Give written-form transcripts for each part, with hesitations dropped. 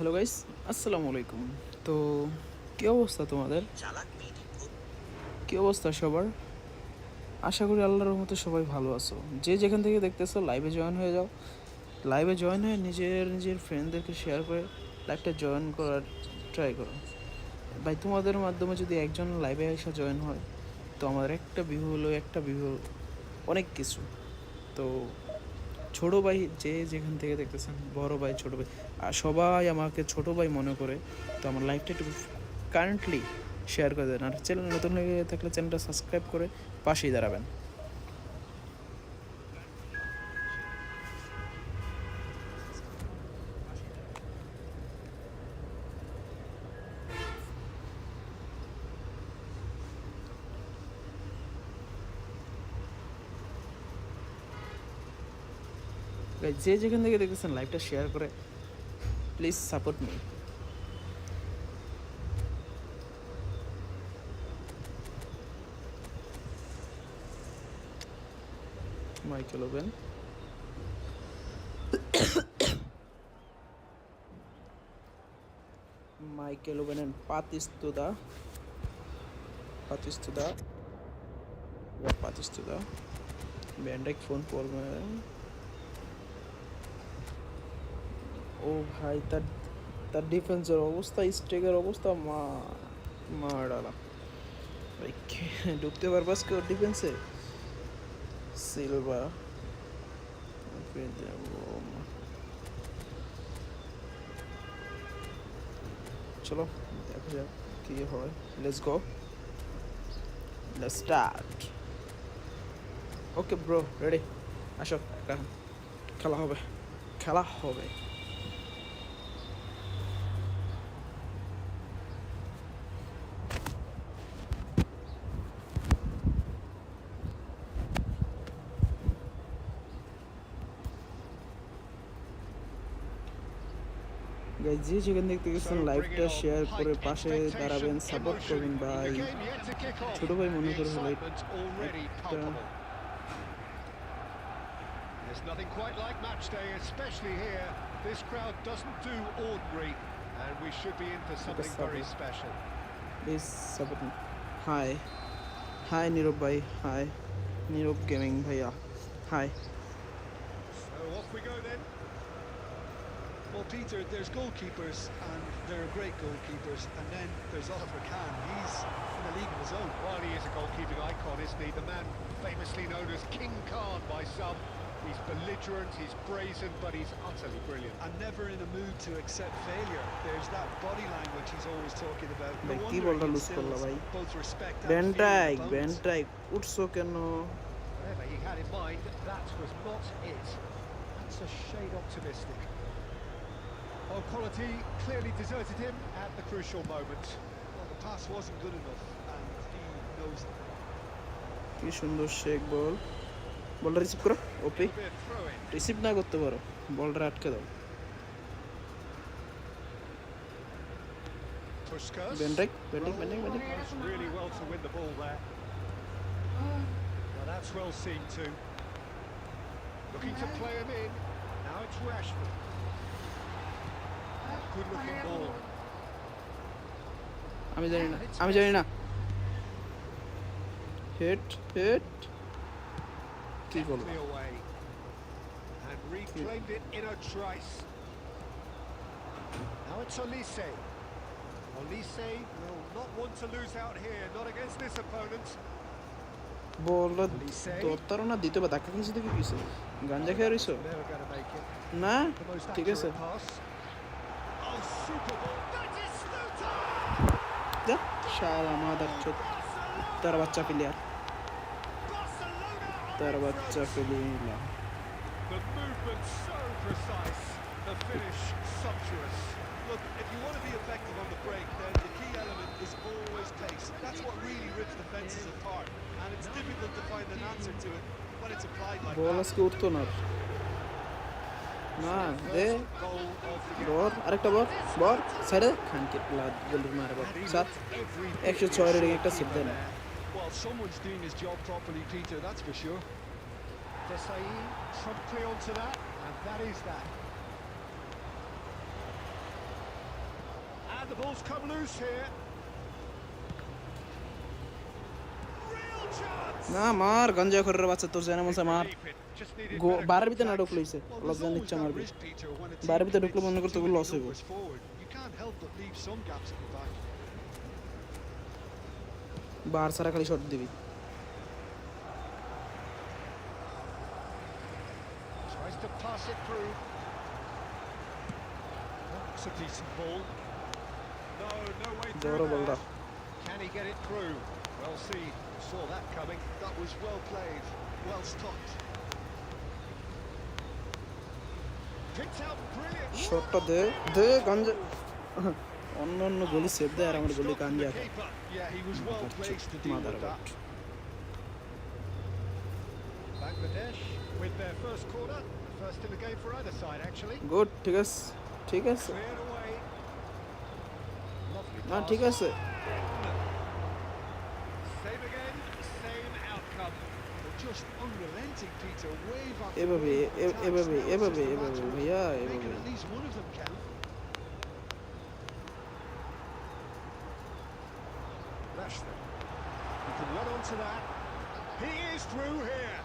Hello guys, আসসালামু আলাইকুম। তো কী অবস্থা তোমাদের? কী অবস্থা সবার? আশা করি আল্লাহর রহমতে সবাই ভালো আছো। যে যেখান থেকে দেখতেছো লাইভে জয়েন হয়ে যাও। লাইভে জয়েন হয়ে নিজের ফ্রেন্ডদেরকে শেয়ার করে লাইভটা জয়েন করার ট্রাই করো। ভাই তোমাদের মাধ্যমে যদি একজন লাইভে এসে জয়েন হয় তো আমাদের একটা ভিউ অনেক কিছু। তো ছোটো ভাই যে যেখান থেকে দেখতেছেন, বড় ভাই ছোটো ভাই আর সবাই আমাকে ছোটো ভাই মনে করে। তো আমার লাইফটা একটু কারেন্টলি শেয়ার করে দেন, আর চ্যানেল নতুন হয়ে থাকলে চ্যানেলটা সাবস্ক্রাইব করে পাশেই দাঁড়াবেন। যে যেখান থেকে দেখতেছেন লাইভটা শেয়ার করে please support me. Michael Owen, Michael Owen পাতিস্তুদা পাতিস্তুদা পাতিস্তুদা ব্যান্ডাইক ফোন পড়বে। ও ভাই, তার তার ডিফেন্সের অবস্থা, স্ট্রাইকের অবস্থা ডালা ভাই। ঢুকতে পারবাস কি ওর ডিফেন্সে? সিলভা চলো দেখা যাক কি হয়। Let's go, let's start. Okay bro, ready? আসো, খেলা হবে, খেলা হবে। যে যেখান থেকে দেখতেছেন লাইভটা শেয়ার করে পাশে দাঁড়াবেন, সাপোর্ট করবেন ভাই। ছোট ভাই মনে করে হলো একটা। There's nothing quite like match day, especially here. This crowd doesn't do ordinary, and we should be in for something very special. Please support me. Hi, hi Nirob bhai. Hi, Nirob Gaming bhaiya. Hi. So off we go then. Well, Peter, there's goalkeepers, and they're great goalkeepers, and then there's Oliver Kahn. He's in a league of his own. Well, he is a goalkeeping icon, isn't he? The man famously known as King Khan by some. He's belligerent, he's brazen, but he's utterly brilliant. And never in a mood to accept failure. There's that body language he's always talking about. No Bhai, wonder he instills both respect and Ben fear in opponents. Ben Trike, utso keno. Whatever he had in mind, that was not it. That's a shade optimistic. Oh, quality clearly deserted him at the crucial moment. Well, the pass wasn't good enough, and he knows it. কি সুন্দর shake বল, বলটা receive করো। ওপি receive না করতে পারো, বলটা আটকে দাও। বেন্ড্রাইক really well to win the ball there. Well, that's well seen too. Looking to play him in. Now it's Rashford. Good looking ball. আমি জানি না হিট কি বলবো। Away. And reclaimed it in a trice. Now it's Olise. Olise will not want to lose out here, not against this opponent. বলটা তোর না দিতে বা ধাক্কা খেয়েছি দেখে কিছু গাঞ্জা খেয়ে রইছো না? ঠিক আছে, যা শালা মাদার চোদ, তার বাচ্চা প্লেয়ার, তার বাচ্চা player. The movement so precise, the finish sumptuous. Look, if you want to be effective on the break, then the key element is always pace. That's what really rips defenses apart, and it's difficult to find an answer to it when it's applied like ball that. আজকে উঠতো না দে বল, আরেকটা বল সাইডে খানকে লাদ বল মারে বল। 106 rating একটা save then. Well, someone's doing his job properly, Peter, that's for sure. Desai promptly onto that, and that is that. the ball's come loose here. Real chance. না মার গঞ্জা করে বাচ্চা তোর জানা মন মার Keep it. Just needed go better বারের ভিতরে contact. নাটক লইছে Well, লজ there's জান always ইচ্ছা that মারবে risk, Peter, when a team বারের ভিতরে ঢুকলে commits মনে করতে too ওগুলো many লস হইব numbers forward. You can't help but leave some gaps at the back. বার সারা খালি শট দিবি Tries to pass it through. That's a decent ball. No way বড় through বলটা there. Can he get it through? Well seen. Saw that coming. That was well played, well stopped. Picked out brilliant. শটটা দে দে গঞ্জা অন্য অন্য গলি save দেয় আর আমার গলি Stop from কাঞ্জা the keeper. Yeah, he was well placed to deal mother with that. Bangladesh with their first corner. First in the game for either side, actually. Good ঠিক আছে ঠিক আছে Cleared away. Lovely না pass. ঠিক আছে Same again, same outcome. They're just unrelenting, Peter. Wave after এভাবে wave of attacks. এভাবে Now it's এভাবে just a এভাবে matter of ভাইয়া making এভাবে at least one of them count. Rashford. He can run onto that. He is through here.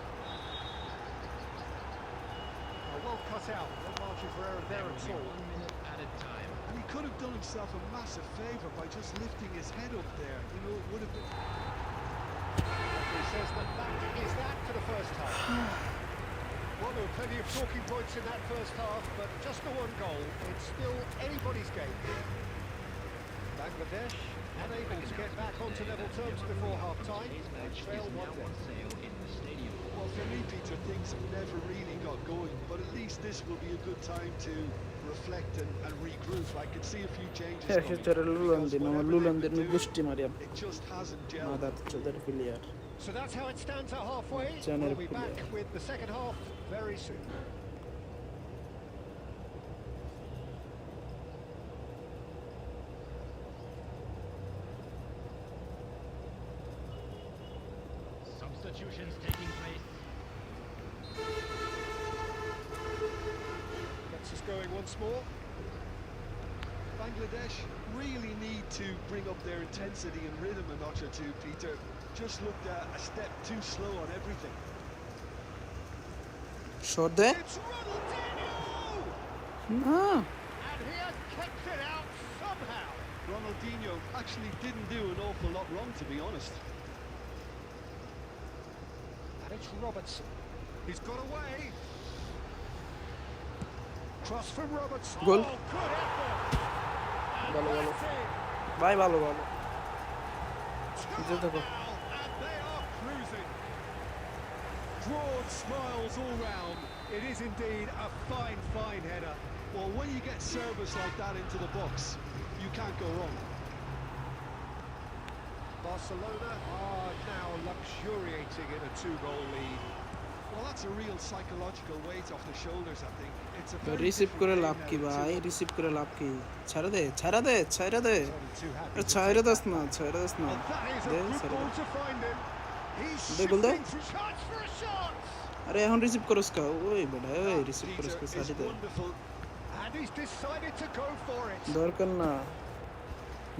Oh, well cut out. No margin for error there at all. 1 minute added time. And he could have done himself a massive favour by just lifting his head up there. You know, it would have been... He says that is that for the first half. Well, there were plenty of talking points in that first half, but just the one goal. It's still anybody's game here. Bangladesh unable to get back onto level terms before half-time. They trail 1-0. On sale in the stadium. Well, for me, Peter, things have never really got going, but at least this will be a good time to reflect and regroup. I can see a few changes হ্যাঁ coming, সেটা লুলান্দিন because আমার whatever লুলান্দিন they've been গুষ্টি মারিয়াম doing, it just hasn't gelled. মাদার চোদার player So that's how it stands at halfway. Channel We'll be back player. with the second half very soon. Substitutions taking place. Gets us going once more. Bangladesh really need to bring up their intensity and rhythm a notch or two, Peter. Just looked a step too slow on everything. Shot দে It's Ronaldinho! না And he has kept it out somehow. Ronaldinho actually didn't do an awful lot wrong, to be honest. And it's Robertson. He's got away. Cross from Robertson. Goal. Oh, good effort. And ভালো, ভালো। that's it. ভাই ভালো ভালো 2-1 Good to go. now, and they are cruising. Broad smiles all round. It is indeed a fine, fine header. Well, when you get service like that into the box, you can't go wrong. Barcelona are now luxuriating in a two-goal lead. Well, that's a real psychological weight off the shoulders, I think. It's a very receive different করে game লাভ now কি with ভাই 2-1. Receive করে লাভ কি ছাড়া দে ছাড়া দে ছাড়া দে Only too happy আরে to ছাড়া take দাস that. না ছাড়া দাস না Well, that is a they good ছাড়া ball they to find him. He's They goal there? shifting through chance for a shot. আরে এখন রিসিভ করস কা ওই বেটা ওই That, রিসিভ করস Peter, কা is ছাড়ি দে wonderful. And he's decided to go for it. দরকার না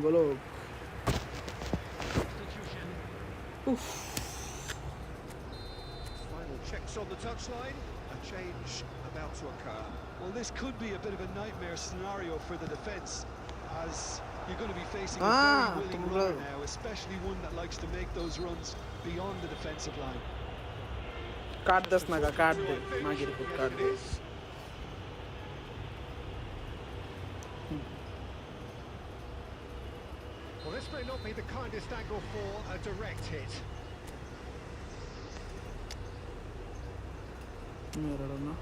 বলো Substitution. উফ Final checks on the touchline. A change about to occur. Well, this could be a bit of a nightmare scenario for the defence, as you're going to be facing a Ah, very willing tomorrow. runner now, especially one that likes to make those runs beyond the defensive line. কাট দাস না কা কাট দে I think. মাগির ফুট Yes, কাট it দে is. Well, this may not be the kindest angle for a direct hit. মেরাডোনা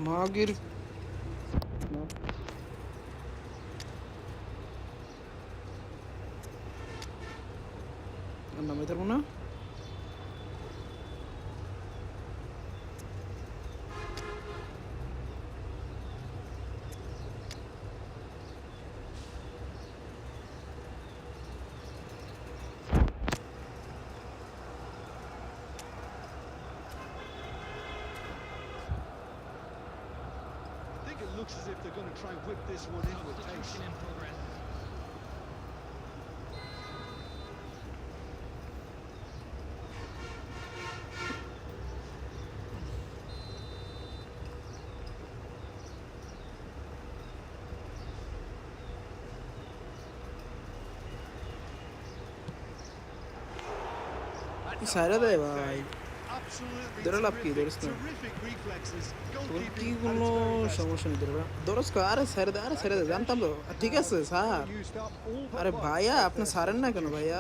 মাগির নামে ধরবো না looks as if they're going to try and whip this one in with pace. Substitution in progress. সাইরা দেয় ভাই Absolutely ধরে লাভ কি ধরিস না terrific reflexes. তোর কি Goalkeeping at কোনো its very best. সমস্যা নেই ধরে দরস আরে ছেড়ে দে জানতাম তো ঠিক আছে sir Used up all but আরে one ভাইয়া of আপনি their ছাড়েন না কেন ভাইয়া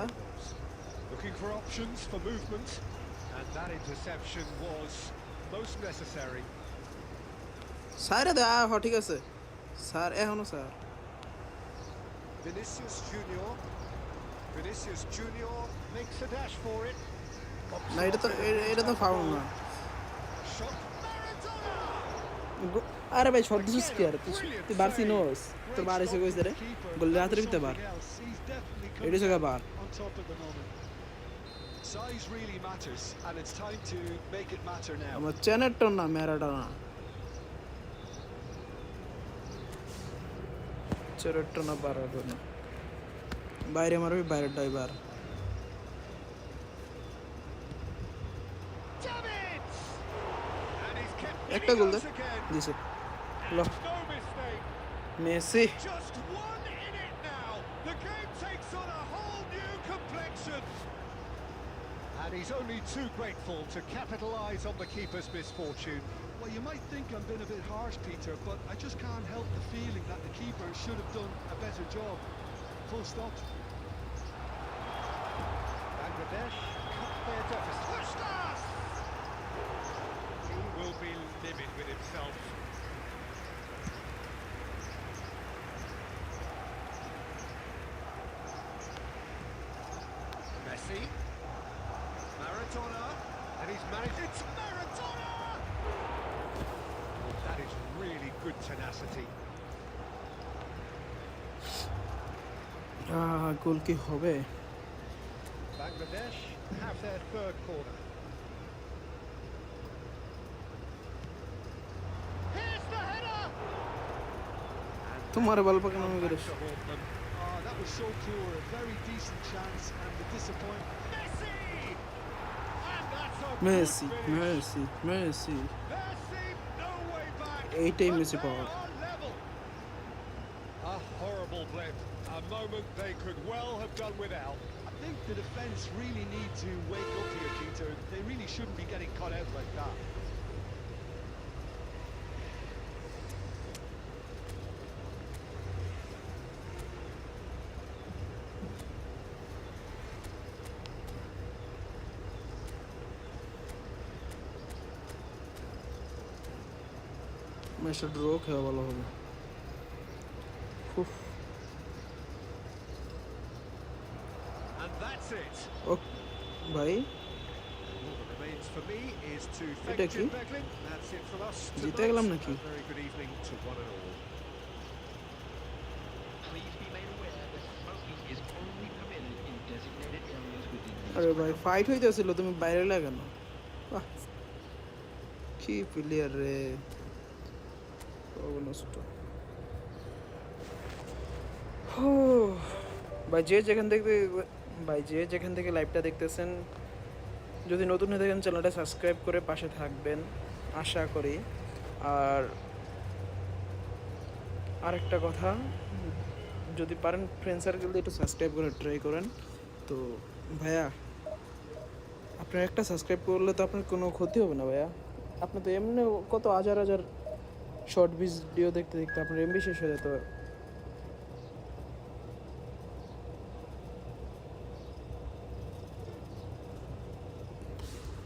looking for options for movement, and that interception was most necessary. সাইরা দে ঠিক আছে স্যার এখনো sir Vinicius Junior makes a dash for it. না এটা তো ফাউল না Shot Maradona. আরে ভাই শর্ট দিছিস কি আর তুই বার্সিনোস তোর বার এসে কইছে রে গোল রাতের ভিতরে বার He's definitely এটা জায়গা বার on top at the moment. Size really matters, and it's time to make it matter now. আমার চ্যানেলটা না ম্যারাডোনা চ্যানেলটা না ম্যারাডোনা বাইরে মারবি বাইরে driver Davids! And he's kept একটা গোল দে দিছে লো no mistake. Messi Just one in it now. The game takes on a whole new complexion. And he's only too grateful to capitalise on the keeper's misfortune. Well, you might think I'm being a bit harsh, Peter, but I just can't help the feeling that the keeper should have done a better job. Full stop. Bangladesh cut their deficit. Puskas! He will be livid with himself. Messi. Maradona. And he's managed. It's Maradona! Oh, that is really good tenacity. গোল কি হবে Bangladesh have their third corner. Here's the header! তোমার বল পাকানো Back করিস to haunt them. Oh, that was so poor. A very decent chance, and the disappointment. Messi! And that's a good Messi finish. Messi Messi There seemed no way back. এইটাই but Messi they power are level. A horrible blip. A moment they could well have done without. I think the defence really need to wake up here, Peter. They really shouldn't be getting cut out like that. ম্যাচটা draw খেলা ভালো হবে উফ And that's it. ও ভাই All that remains for me is to এটা thank কি? Jim Beglin. That's it from us জিতে tonight. গেলাম নাকি? A very good evening to one and all. Please be made aware that smoking is only permitted in designated areas within these আরে ভাই grounds. Fight হইতেছিল তুমি বাইরে লাগানো বাহ কি প্লেয়ার রে নষ্ট ভাই যে যেখান থেকে লাইভটা দেখতেছেন যদি নতুন হয়ে থাকেন চ্যানেলটা সাবস্ক্রাইব করে পাশে থাকবেন আশা করি আর আরেকটা কথা যদি পারেন ফ্রেন্ড সার্কেল দিয়ে একটু সাবস্ক্রাইব করে ট্রাই করেন তো ভাইয়া আপনার একটা সাবস্ক্রাইব করলে তো আপনার কোনো ক্ষতি হবে না ভাইয়া আপনি তো এমনি কত হাজার হাজার শর্ট ভিডিও দেখতে দেখতে আপনার এমবি শেষ হয়ে যেত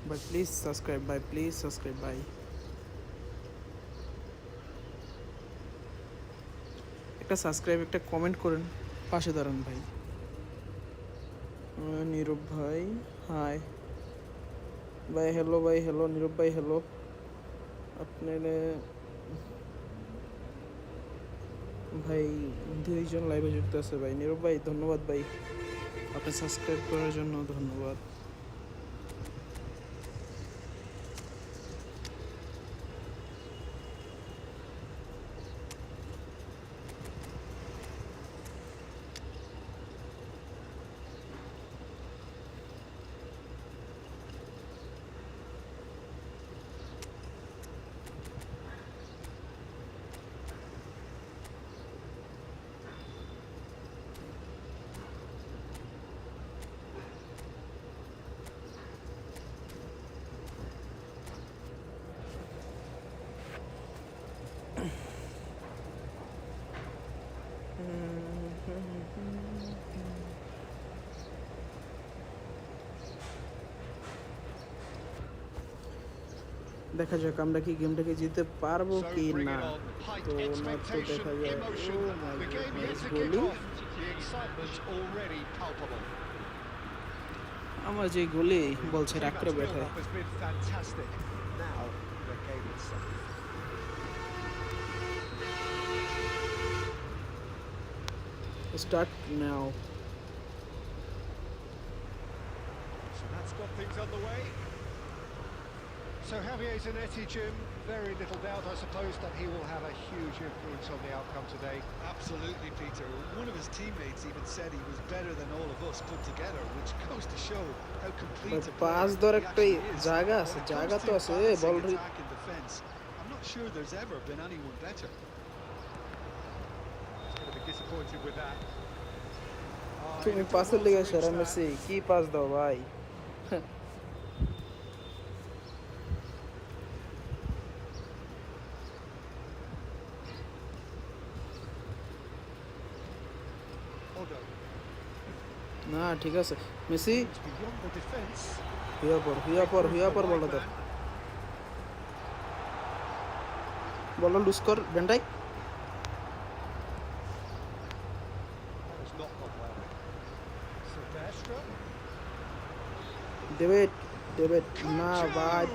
ভাই প্লিজ সাবস্ক্রাইব ভাই একটা সাবস্ক্রাইব একটা কমেন্ট করেন পাশে দাঁড়ান ভাই নীরব ভাই হাই ভাই হ্যালো নীরব ভাই হ্যালো আপনার ভাই দুইজন লাইভে যুক্ত আছে ভাই নীরব ভাই ধন্যবাদ ভাই আপনি সাবস্ক্রাইব করার জন্য ধন্যবাদ দেখা যাক আমরা কি গেমটাকে জিততে পারবো So কি bring না। it on. Height, তো নট তো expectation, দেখা যায়, ও emotion. My The game yet goodness, to kick Goli. off. The excitement's already palpable. আমার যে গোলি The বলছে রাগ করে two-match বেঠায়। build-up has been fantastic. Now the game itself. Start now. So that's got things underway. So Javier Zanetti, Jim, very little doubt, I suppose, that he will have a huge influence on the outcome today. Absolutely, Peter. One of his teammates even said he was better than all of us put together, which goes to show how complete a পাঁচ player ধর he একটাই actually is. জায়গা When আছে, it জায়গা comes তো to আছে, balancing ball attack and defense, I'm not sure there's ever been anyone better. He's going to be disappointed with that. তুমি he পাসের did লিগে well to সেরা reach মেসি, that. কি pass দাও ভাই। Odo. না ঠিক আছে Messi, It's beyond the defence. হুইয়া পর বলটা ধর, বলটা লুজ কর van Dijk. That has not gone well. Silvestre. David না ভাই,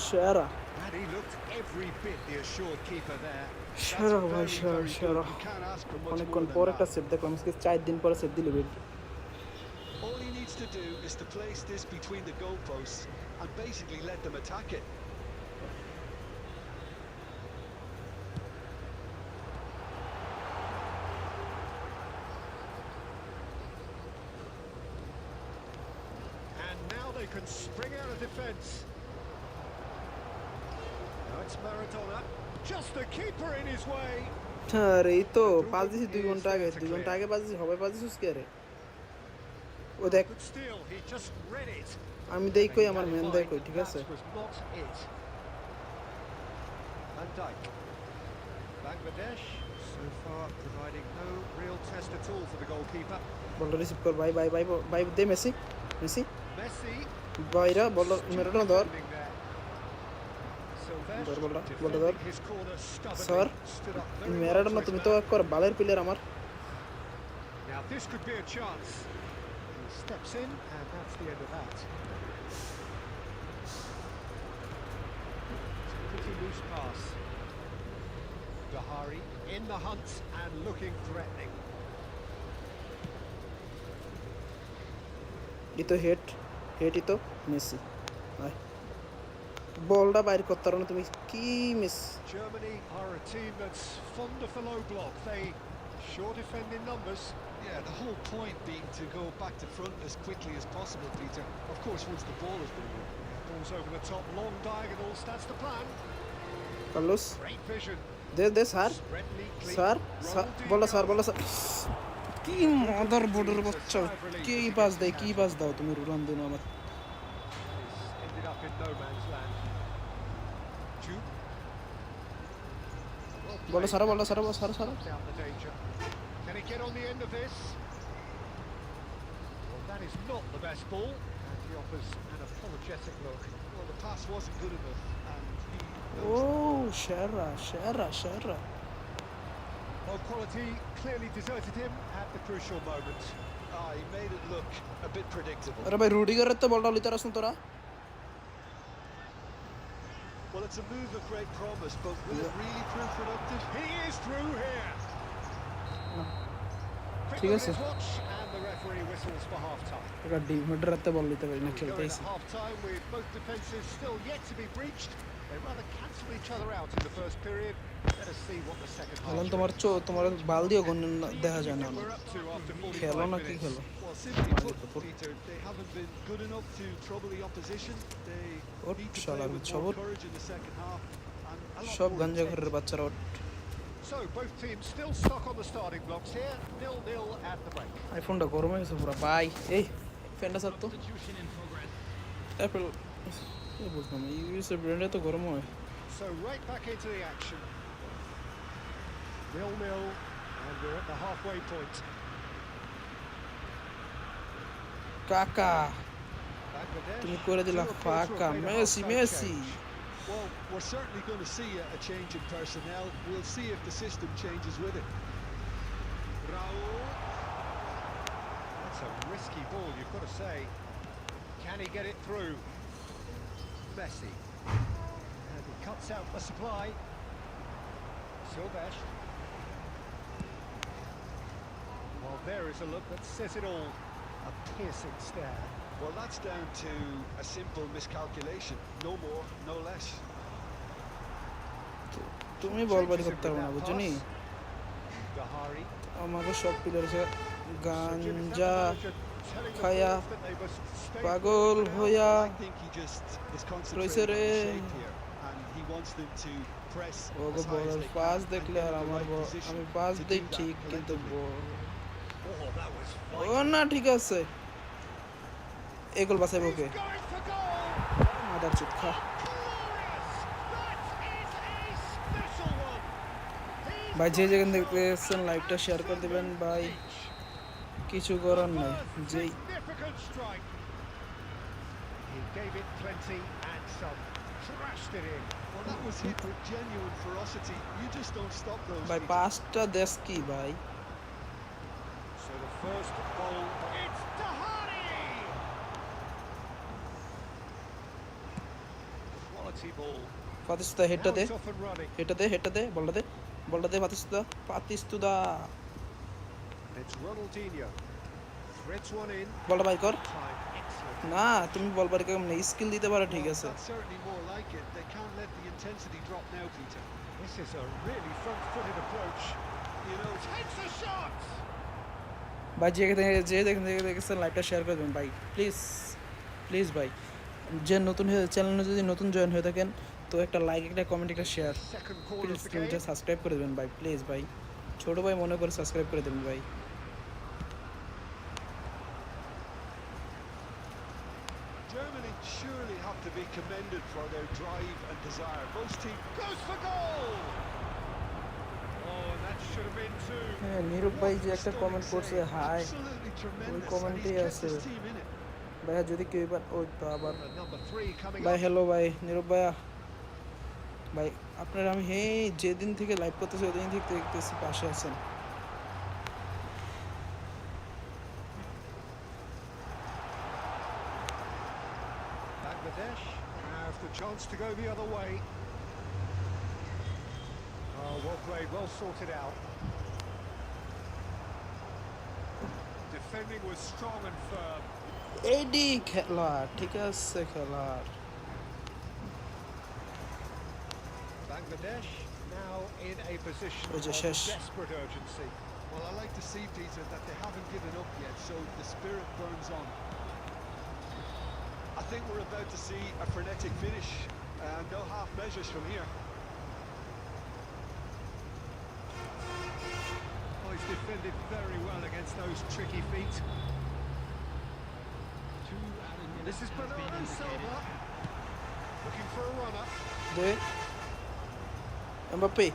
সেরা And he looked every bit the assured keeper there. সেরা That's ভাই, very, সেরা very সেরা। good. You can't ask for much অনেকক্ষণ more পর than একটা that. সেভ দেখলাম, আজকে 4 দিন পরে সেভ দিল। All he needs to do is to place this between the goalposts and basically let them attack it. And now they can spring out of defence. Now it's Maradona. Just the keeper in his way. আরে এই তো pass দিছি 2 ঘন্টা আগে, 2 ঘন্টা আগে pass দিছি, হবে পাস দিছিস কে রে? ও দেখ, Good steal. He just read it. আমি দেই কই, আমার মেন দেই কই, ঠিক আছে? That was not it. Van Dijk. Bangladesh so far providing no real test at all for the goalkeeper. বলটা রিসিভ কর ভাই ভাই ভাই ভাই, দে মেসি Messi. ভাইরা বল, মেরোটা ধর, Defending there. Silvestre ধর বলটা, বলটা ধর defending his corner stubbornly. Sir. Stood up very well মেরোটা to না, his তুমি তো man. একবার বালের প্লেয়ার আমার। Now this could be a chance. He steps in, and that's the end of that. It's a pretty loose pass. Dahari in the hunt and looking threatening. Eto'o head Eto'o Messi. আয় বলটা বাইর করতে পারো না তুমি, কি miss. Germany are a team that's fond of the low block. They sure defend in numbers. Yeah, the whole point being to go back to front as quickly as possible, Peter. Of course, once the ball has been won. Ball's over the top, long diagonals. That's the plan. Carlos Great vision. দে sir, Spread neatly. Sir Rolled বলটা sir, deep. বলটা sir. কি মাদার বোর্ডের বাচ্চা, কি pass দেয়, কি পাস দাও তুমি রোনালদো আমার। This ended up in no man's land. Jude. Well বলটা played. সারা, বলটা সারা, সারা সারা। Snuffed out the danger. Can he get on the end of this? Well, that is not the best ball. And he offers an apologetic look. Well, the pass wasn't good enough, and he O knows সেরা সেরা সেরা। Well, quality clearly deserted him at the crucial moment. he made it look a bit predictable. আরে ভাই রুডিগারের তো বলটা লিতে রাস না তোরা। Well, it's a move of great promise, but will it really prove productive? He is through here. Quick ঠিক look আছে। at his watch, and the referee whistles for half-time. এটা ডিমেটের রাতে বল লিতে পারি না, We go খেলতে into এসে। half-time with both defences still yet to be breached. They rather cancel each other out in the first period. Let us see what the second half এখন brings. তোমার বাল দিয়ে গণ দেখা যায় না। We're up to after 45 খেলো না কি minutes. খেলো। Well, simply put, Peter, they haven't been good enough to trouble the opposition. They ওঠ need to শালা play with সব more ওঠ, courage in the second half. And a lot সব more গাঞ্জা intent. ঘরের বাচ্চারা ওঠ। So both teams still stuck on the starting blocks here. 0-0 at the break. আইফোনটা গরম হয়ে গেছে পুরো ভাই। এই ফ্যানটা স্যার তো Substitution in progress. অ্যাপেল বুঝলাম, ইউএসএ ব্র্যান্ডে তো গরম হয়। So right back into the action. 0-0, and we're at the halfway point. কাকা Bangladesh তুমি করে দিলা do appeal to have ফাঁকা, made a Messi half-time Messi. change. Well, we're certainly going to see a change in personnel. We'll see if the system changes with it. Raul. That's a risky ball, you've got to say. Can he get it through? Messi. And he cuts out the supply. Silvesh. Well, there is a look that says it all. A piercing stare. Well, that's down to a simple miscalculation. No more, no less. তুমি বল বাড়ি করতে পারো না বুঝছো নি Dahari. আমাকে সব player গাঞ্জা খায়া পাগল হইয়া I think he just is রইছে concentrating রে on the shape here, and he wants them to press ওগো as high as বলার they পাস can and দেখলে get আর in the আমার right position আমি পাস to দিই do that ঠিক কিন্তু collectively. Oh, that was ও না ঠিক আছে এই গোল বাঁচাইব ওকে He's going for goal! Mother চুপ খা Glorious! That is a special one! He's ভাই যে got যেখান himself থেকে দেখছেন লাইভটা শেয়ার করে দিবেন ভাই কিছু করার নাই যেই significant strike. He gave it plenty and some. Trashed it in. Well, that was hit with genuine ferocity. You just don't stop those. ভাই Peter. পাঁচটা দেশ কি ভাই So the first goal. It's Dahari! Quality ball. পাতিস্তুদা হেডটা Now they it's off and running. হেডটা দে বলটা দে পাতিস্তুদা It's Ronaldinho. Threads one in. বলটা by কর Time. Excellent. না তুমি বল বাড়ি কেমন স্কিল দিতে পারো ঠিক Well, আছে that's certainly more like it. They can't let the intensity drop now, Peter. This is a really front-footed approach. You know, Takes a shot! ভাই যেখান থেকে দেখেছেন লাইভটা শেয়ার করে দেবেন ভাই প্লিজ ভাই যে নতুন চ্যানেলে যদি নতুন জয়েন হয়ে থাকেন তো একটা লাইক একটা কমেন্ট একটা share Second corner please of the game. Subscribe করে দেবেন ভাই প্লিজ ভাই ছোট ভাই মনে করে সাবস্ক্রাইব করে দেবেন ভাই Germany surely have to be commended for their drive and desire. Most teams. Goes for goal! Oh, and that should have been two. হ্যাঁ নীরব ভাই যে একটা কমেন্ট করছে হাই Absolutely tremendous. And কমেন্টে he's kept আছে। his team in it. ভাইয়া যদি কেউ এবার ওই তো আবার And number 3 coming ভাই up. হ্যালো ভাই নীরব ভাইয়া ভাই আপনারা আমি যেদিন থেকে লাইভ করতেছি ওদিন থেকে দেখতেছি পাশে আছেন Bangladesh have the chance to go the other way. Oh, well played, well sorted out. Defending was strong and firm. Eighty খেলা ঠিক আছে খেলার Bangladesh now in a position ওই যে of শেষ। desperate urgency. Well, I like to see, Peter, that they haven't given up yet, so the spirit burns on. I think we're about to see a frenetic finish. No half measures from here. Oh, he's defended very well against those tricky feet. Two added minutes This is has been Bernardo indicated. Silva looking for a runner. দে Mbappe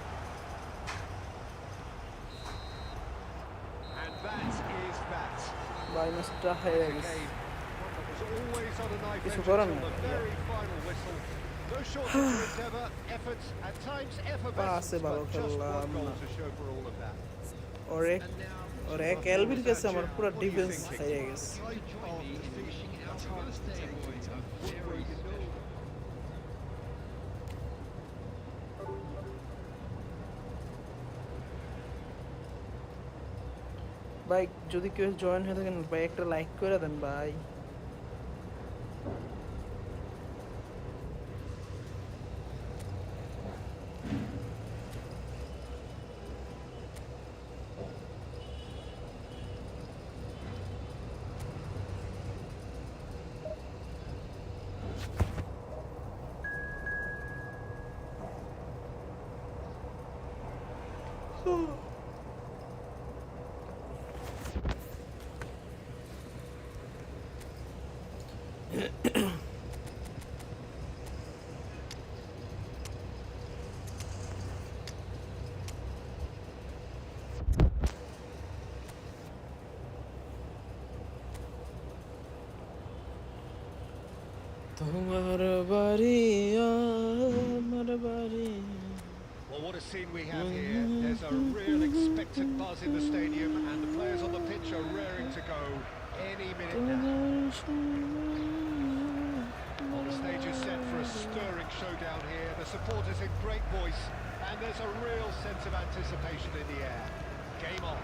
And that is that. ভাই ম্যাচটা হেরে A গেছে game, one that was always on a knife কিছু edge করার until the নাই। very final whistle. No shortage of endeavour, effort, at times effervescence, ভালো but just খেললাম one goal না। to show for all of that. ওর এক এলবির কাছে আমার পুরো ডিফেন্স হেরে গেছে Join me in wishing our birthday boy a very special. ভাই যদি কেউ জয়েন হয়ে থাকেন ভাই একটা লাইক করে দেন ভাই তোমার বাড়ি Well, what a scene we have here. There's a real expectant buzz in the stadium, and the players on the pitch are raring to go any minute now. Well, the stage is set for a stirring showdown here. The supporters in great voice, and there's a real sense of anticipation in the air. Game on.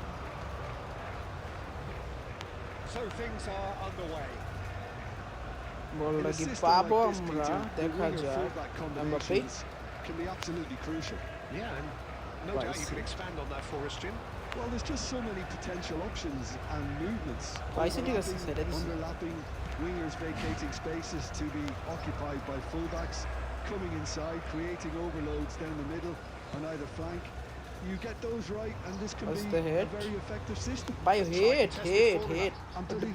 So things are underway. বলটা কি পাবো আমরা দেখা যাক Mbappe can be absolutely crucial. Yeah, and no doubt you can expand on that for us, Jim. Well, there's just so many potential options and movements. Underlapping wingers vacating spaces to be occupied by fullbacks, coming inside, creating overloads down the middle on either flank. You get those right, and this can be a very effective system. ভাই head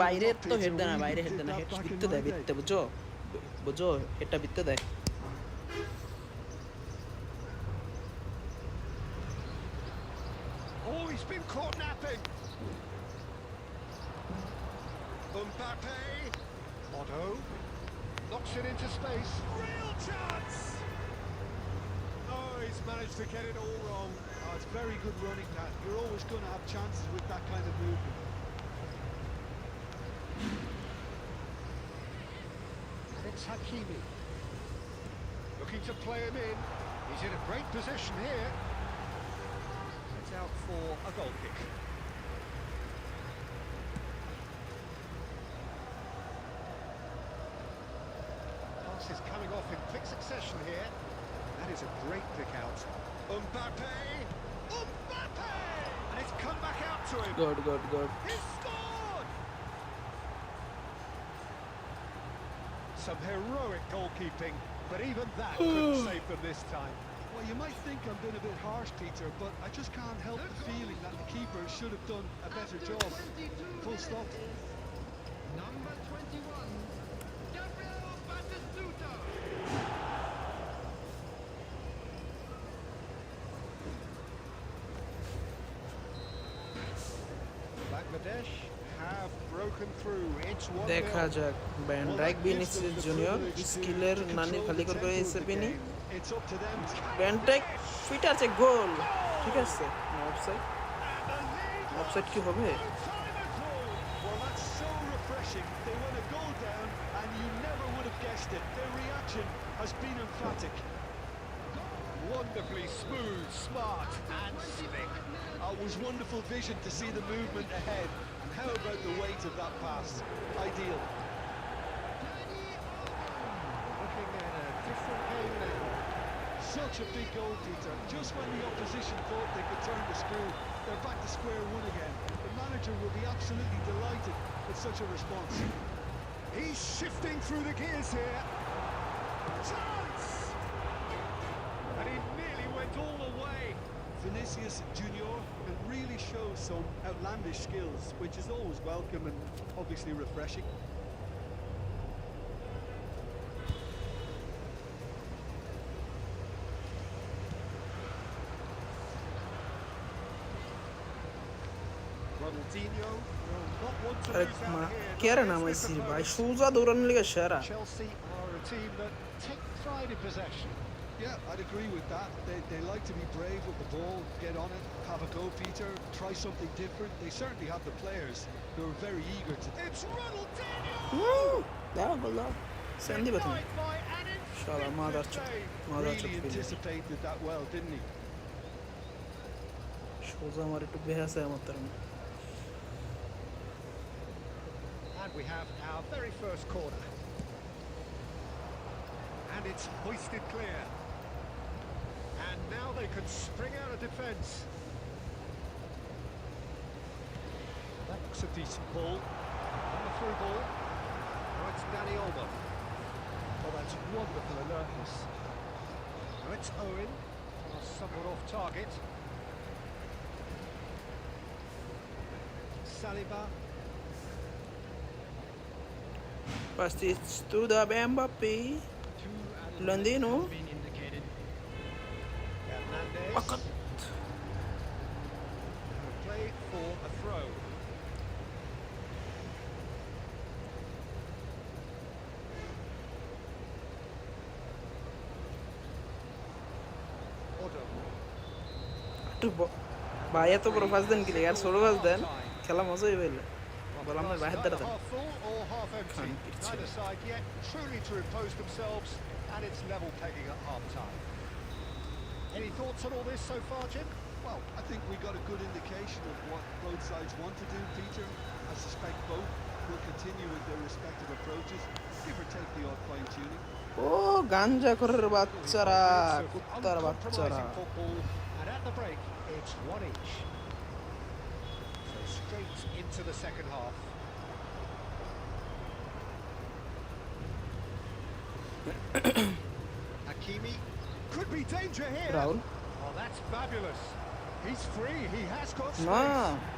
বাইরে তো head দেয় না, বাইরে head দেয় না, head বিত্তে দেয়, বিত্তে বুঝো এটা বিত্তে দেয়। Oh, he's been caught napping. Mbappe. Otto knocks it into space. Real chance! Oh, he's managed to get it all wrong. Oh, it's very good running, that. You're always going to have chances with that kind of movement. And it's Hakimi. Looking to play him in. He's in a great position here. It's out for a goal kick. Pass is coming off in quick succession here. That is a great pick out. Mbappe! Mbappe! And it's come back out to him. Good. He's scored! Some heroic goalkeeping, but even that couldn't save them this time. Well, you might think I'm being a bit harsh, Peter, but I just can't help the feeling that the keeper should have done a better job. Full stop. Number 21, Gabriel Batistuta. Bangladesh have broken through. It's 1-0. দেখা যাক ban রাইক Vinicius junior স্কিলের নানি খালি করে এসে বিনি It's up to them. ব্যান রাইক ফিট আছে, গোল ঠিক আছে, অফসাইড অফসাইড কি হবে? Well, that's so refreshing. They went a goal down, and you never would have guessed it. Their reaction has been emphatic. Wonderfully smooth, smart, and slick. It was wonderful vision to see the movement ahead. And how about the weight of that pass? Ideal. Looking at a different game now. Such a big goal, Peter. Just when the opposition thought they could turn the screw, they're back to square one again. The manager will be absolutely delighted with such a response. He's shifting through the gears here. Chance! And he nearly went all the way. Vinicius Junior can really show some outlandish skills, which is always welcome and obviously refreshing. Ronaldinho will not want to আরে lose out here. কে রে নামাইছি ভাই, সোজা দৌড়ানোর লিগে সেরা। Chelsea are a team that take pride in possession. Yeah, I'd agree with that. They like to be brave with the ball, get on it, have a go, Peter, try something different. They certainly have the players who are very eager to. It's Ronaldinho! দাও বলো send দিবা তুমি Denied by an শালা মাদার চোদ instinctive মাদার চোদ Really ফিল anticipated that well, didn't he? সোজা আমার একটু বেহাসে আমার তার And we have our very first corner. And it's hoisted clear. And now they can spring out of defence. That looks a decent ball. On the through ball. Now it's Danny Olmo. Oh, that's wonderful alertness. Now it's Owen. Oh, somewhat off target. Saliba. Pastiz to the Mbappe. Londino. Has been indicated. Hernandez. Pakat. Play for a throw. একটু ভাই এত বড় pass দেন কি আর ছোট pass দেন খেলা মজা হয়ে গেল বললাম না বাইরে দাঁড়াতেন Half full or half empty. Neither side yet truly to impose themselves, and it's level pegging at half time. Any thoughts on all this so far, Jim? Well, I think we got a good indication of what both sides want to do, Peter. I suspect both will continue with their respective approaches, give or take the odd fine-tuning. ও গাঞ্জা করের বাচ্চারা কুত্তার বাচ্চারা Uncompromising football, and at the break, it's one each. So straight into the second half. Hakimi could be danger here. Rahul Oh, that's fabulous. He's free. He has got না space.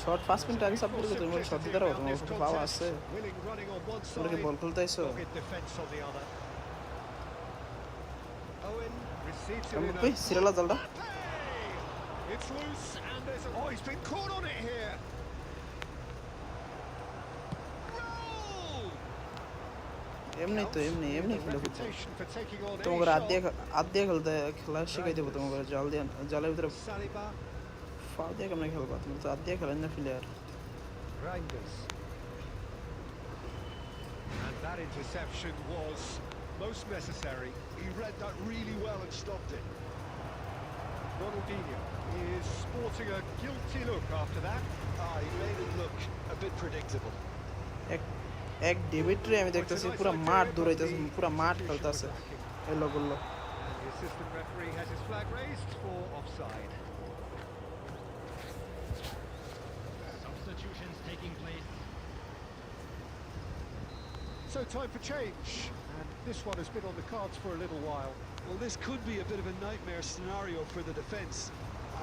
Short 5 minute আগে support করতে তুমি short দিতে পারো তোমার কাছে পাওয়া আছে Willing running on one তোমরা কি side, বল খেলতে আইছো dogged defence on the other. Owen receives it তোমরা in কই a... সিরালা জালটা Hey! It's loose and there's a... Oh, he's been caught on it here. Roll! এমনি তো এমনি এমনি খেলে football Reputation for taking on তোমাকে any রাত shot. দিয়ে খেলতে খেলা শিখাই দেবো তোমাকে জাল দিয়ে জালের ভিতরে Saliba, ফাল দিয়ে কেমন খেলবা তুমি তো রাত দিয়ে খেলেন না player Reinders. And that interception was most necessary. He read that really well and stopped it. Ronaldinho is sporting a guilty look after that. He made it look a bit predictable. এক David রে আমি দেখতেছি পুরো মাঠ দৌড়াইতেছে পুরো মাঠ খেলতেছে এই লোকগুলো And the assistant referee has his flag raised for offside. Substitutions taking place. So time for change, and this one has been on the cards for a little while. Well, this could be a bit of a nightmare scenario for the defence,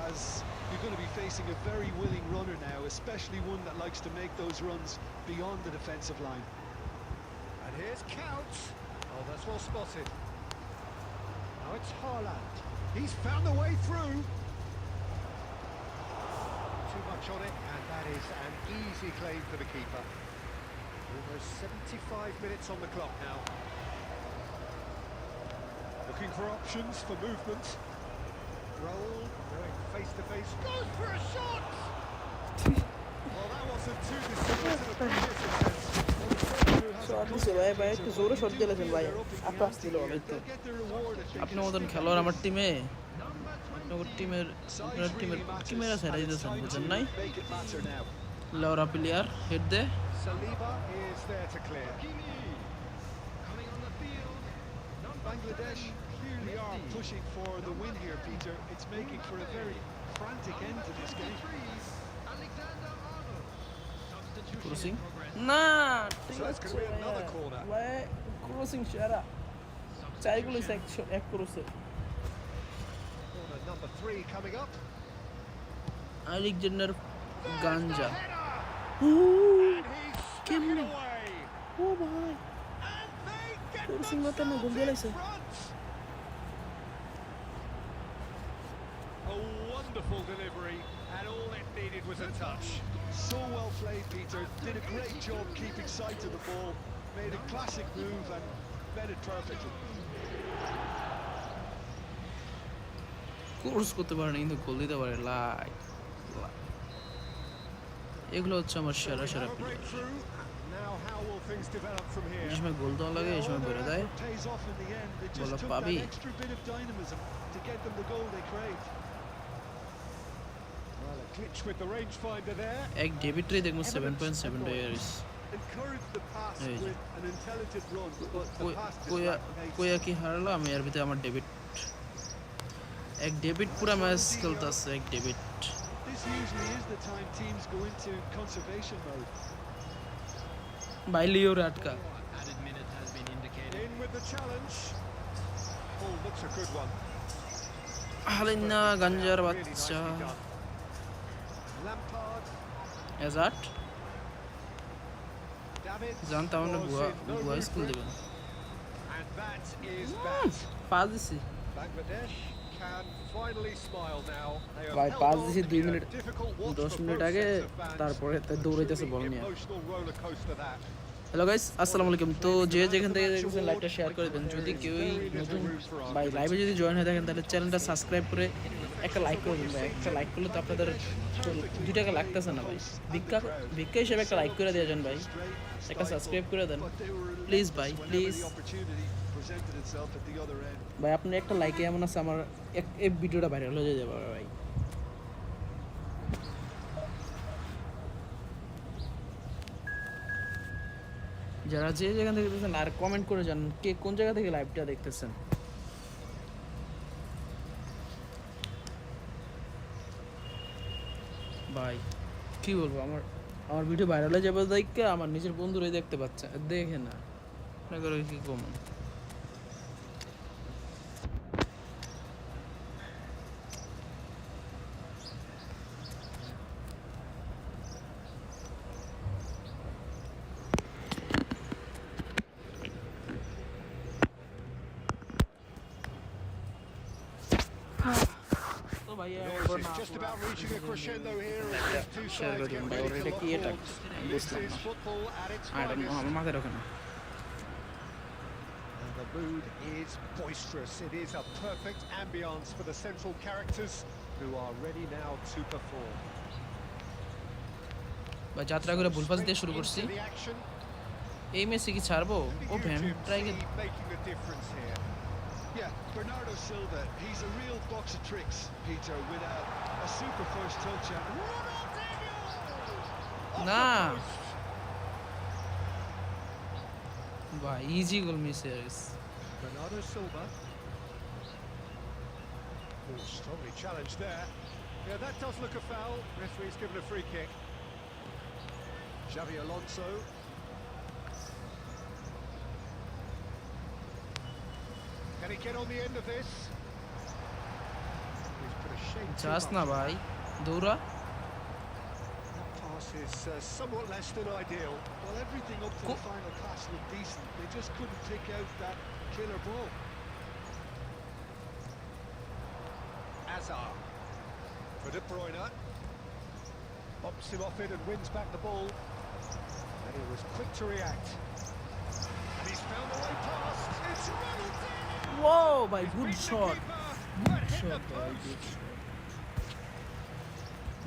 as you're going to be facing a very willing runner now, especially one that likes to make those runs beyond the defensive line. And here's Count. Oh, that's well spotted. Now it's Haaland. He's found the way through. Too much on it, and that is an easy claim for the keeper. Almost 75 minutes on the clock now. Looking for options for movement. Raul going face to face. Goes for a shot! Well, that wasn't too dissimilar to the previous attempt. Well, the breakthrough has short দিছে ভাই ভাই একটু জোরে short দিলেছেন ভাই আপাস দিল আমি তো They'll get the reward if they আপনার মতন খেলোয়াড় আমার টিমে আপনার টিমের আছে এটা দিতেছেন বুঝছেন নাই make it matter now. লাউরা প্লেয়ার হেড দে Saliba is there to clear. Coming on the field. Bangladesh clearly are pushing for the win here, Peter. It's making for a very frantic end to this game. Alexander Arnold. Substitution crossing in progress. না So that's going to be another corner. ভাই crossing সেরা চাইগুলো এক ক্রসে Corner number 3 coming up. Alexander ganja And he's stuck Kim. it away. ও ভাই And they get Forcing mata na, themselves gol in sir. front. A wonderful delivery, and all it needed was a touch. So well played, Peter. Did a great job keeping sight of the ball. Made a classic move and met it perfectly. Course করতে পারে না কিন্তু গোল দিতে পারে like এগুলো হচ্ছে আমার সেরা সেরা Have a player breakthrough. Now how will things develop from here? এই সময় গোল দেওয়া লাগে এই সময় বেরো দেয় It pays off in the end. It just Bola took pabi. that extra bit of dynamism to get them the goal they craved. Well, a glitch with the rangefinder there. এক David রে দেখবো 7.7 years Encourage the pass Hey. with an intelligent run, but the pass just lacked pace. কোয়া কি হারালো আমি এর ভিতরে আমার ডেভিড এক ডেভিড পুরা ম্যাচ খেলতেছে এক David This usually is the time teams go into conservation mode. বাইলিও আটকা Added minute has been indicated. In with the challenge. Oh, looks a good one. হালিনা গাঞ্জার Really বাচ্চা nicely done. Lampard, এজাট David জানতাম না was বুয়া in no বুয়া mood school for it. দেবেন And that is that. পাঁচ দিছি Bangladesh can finally smile now. They have ভাই held পাঁচ on দিছি 2 in a minute difficult watch 10 for minute both আগে sets of fans. তারপরে দৌড়াইতেছে বল Truly নিয়ে emotional roller coaster that. Hello guys আসসালামু আলাইকুম তো যে যেখান থেকে দেখছেন লাইকটা শেয়ার করে দেন যদি কেউই নতুন ভাই লাইভে যদি জয়েন হয়ে থাকেন তাহলে চ্যানেলটা সাবস্ক্রাইব করে একটা লাইক করে দিন ভাই, একটা লাইক করলে তো আপনাদের 2 টাকা লাগতেছে না ভাই, ভিক্ষা ভিক্ষা হিসেবে একটা লাইক করে দিয়ে যান ভাই, একটা সাবস্ক্রাইব করে দেন প্লিজ ভাই, প্লিজ ভাই। আপনি একটা লাইকে এমন আছে আমার এই ভিডিওটা ভাইরাল হয়ে যাবে ভাই। যারা যে যেখান থেকে দেখতেছেন আর কমেন্ট করে জানান কে কোন জায়গা থেকে লাইভটা দেখতেছেন। ভাই কি বলবো, আমার আমার ভিডিও ভাইরাল হয়ে যাবে দেখে আমার নিজের বন্ধুরাই দেখতে পাচ্ছে, দেখে না মনে করো কি কম। তো ভাই Noise is just about reaching a crescendo here as these two sides get ready to lock horns. This is football at its finest. আমার মাথায় রাখে না। And the mood is boisterous. It is a perfect ambience for the central characters who are ready now to perform. ভাই যাত্রা করে ভুলপাস দিয়ে শুরু করছি, Into the action. এই মেসি কি ছাড়বো? ও ভ্যান ট্রাই Making a difference here. Yeah, Bernardo Silva, he's a real box of tricks, Peter, with a super first touch. না ভাই ইজি গোল মিস হয়ে গেছে। Bernardo Silva. Oh, strongly challenged there. Yeah, that does look a foul. Referee's given a free kick. Xavi Alonso. Can he get on the end of this? He's put a shade too যাস না much. ভাই, দৌড়া। That pass is somewhat less than ideal. Well, everything up to the final pass looked decent. They just couldn't pick out that killer ball. Hazard. For De Bruyne. Bops him off it and wins back the ball. And he was quick to react. And he's found a way past. It's Ronaldinho! Whoa, ভাই good Beat the shot, keeper, good but hit shot the ভাই, post.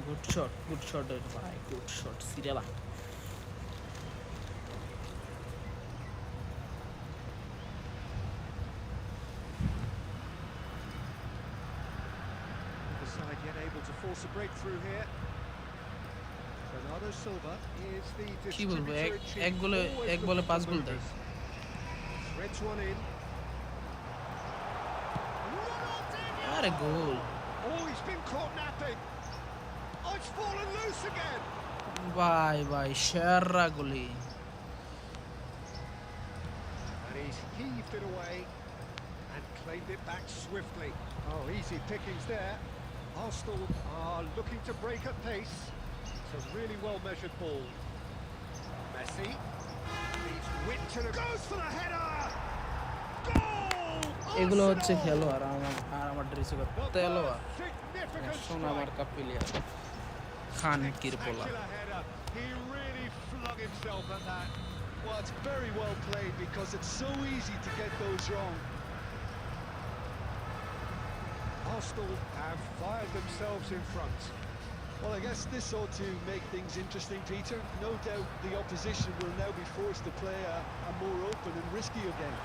Good shot, good shot ভাই, good shot সিরিয়ালা। The side yet able to force a breakthrough here. Bernardo Silva is the কি বলবো, distributor in chief, এক গোলে always এক বলে looking 5 for গোল দেয়। movers. Threads one in. আরে গোল Oh, he's been caught napping. Oh, it's fallen loose again. ভাই ভাই, সেরা গোলি। And he's heaved it away and claimed it back swiftly. Oh, easy pickings there. Arsenal are looking to break at pace. It's a really well-measured ball. Messi leaves width to the goes for the header. Goal! এগুলো হচ্ছে খেলোয়াড়, আমার ড্রেসে করতে খেলোয়াড়, Significant সোনা strike. মার্কা player খান কিরপোলা। Spectacular header. He really flung himself at that. Well, it's very well played because it's so easy to get those wrong. Arsenal have fired themselves in front. Well, I guess this ought to make things interesting, Peter. No doubt the opposition will now be forced to play a more open and riskier game.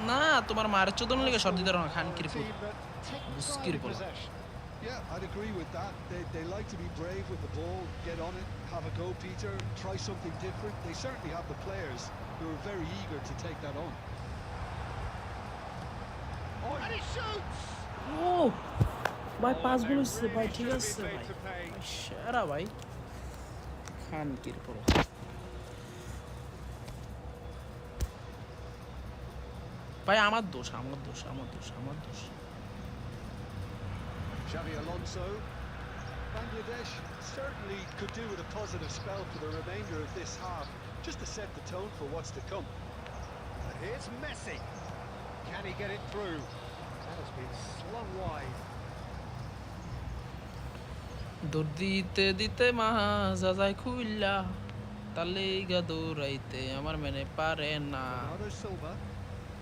না তোমার মায়ের চোদন লেগে shot দিতে পারো না, খান Are a কিরপোলা। team that take This pride in Kirpola. possession. Yeah, I'd agree with that. They like to be brave with the ball, get on it, have a go, Peter, try something different. They certainly have the players who are very eager to take that on. Oh, and he shoots! ও ভাই Oh, 5 they গোল হচ্ছে ভাই, really ঠিক should have আছে been ভাই, made to pay. সেরা ভাই খান কিরপোলা। ভাই আমার দোষ, আমার দোষ, আমার দোষ, আমার দোষ। Xavi Alonso. Bangladesh certainly could do with a positive spell for the remainder of this half, just to set the tone for what's to come. And here's Messi. Can he get it through? That has been slung wide. দৌড় দিতে দিতে মাজা যায় খুইল্লা, তার লেগা দৌড়াইতে আমার মেনে পারে না, Bernardo Silva.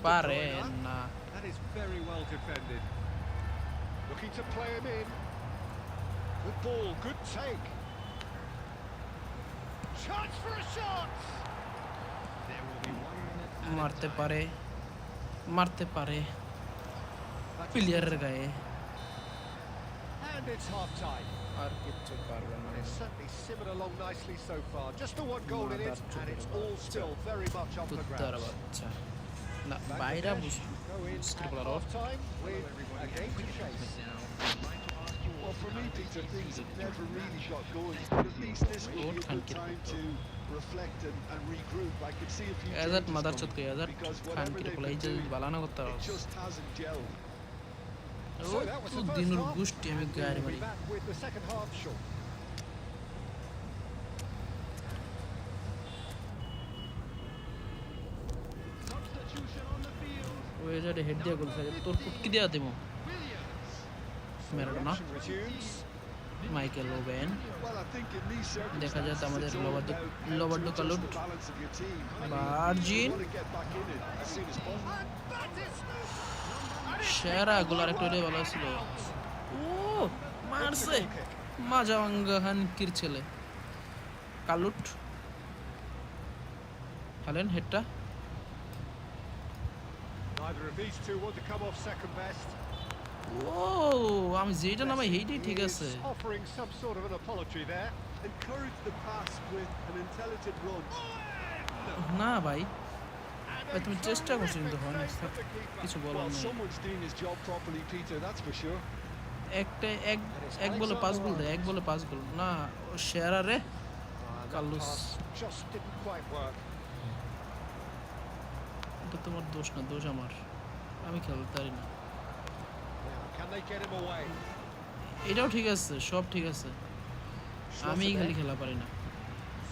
পারে না। That is very well defended. Looking to play him in. Good ball, good take. Chance for a shot! There will be 1 minute at a মারতে time. পারে That is প্লেয়ারের গায়ে And it's half time. আর কিচ্ছু পারবে না It's certainly simmered along nicely so far. Just the one goal in it, Mother and it's chukre all bachcha. still very much on the কুত্তার ground. বাচ্চা না বাইরা Bangladesh go in বুঝতে at পারো half time with Everybody, a game to cricket chase. moment now. I'd like to ask you all Well, for me, how Peter, you things see have the never really different got matches. going. But at least this will be a Khan good time cricket. to reflect and regroup. I could see a few এজাত changes mother coming চোদকে এজাত because Khan whatever কি they've বলে এই been যে doing, বালানা করতে it হবে just hasn't gelled. O So that was তো the first দিনুর half, গুষ্টি আমি and গাড়ি we'll মারি be back with the second half shortly. Substitution on the field. ও এজারে হেড দিয়া গোল খাই তোর ফুটকি দিয়া দেবো So Maradona. action resumes. Michael Oben Well, I think in these দেখা যায় circumstances, আমাদের it's all Roberto about how to Roberto adjust কালুট the balance of your team. I mean, virgin you want to get back in it as soon as possible. And that is and it's সেরা গোল আরেকটা হলে ভালো ছিল ও মারছে a goal kick. মাজাওয়াঙ্গাহান কির ছেলে কালুট হালেন হেডটা Neither of these two want to come off second best. ও আমি যেটা নামাই হেইটাই ঠিক He আছে is offering some sort of an apology there. Encourage the pass with an intelligent run. না ভাই And ভাই, তুমি a চেষ্টা করছো কিন্তু terrific হয় না save from the keeper. কিছু বলার Well, নেই someone's doing his job properly, Peter, that's for sure. একটা এক বলে পাঁচ গোল দেয় এক বলে পাঁচ গোল না ও সেরা রে And that Carlos. pass just didn't quite work. এটা তোমার দোষ না দোষ আমার আমি খেলতে পারি না Now, can they get him away? এটাও ঠিক আছে সব ঠিক আছে আমি খালি খেলা পারি না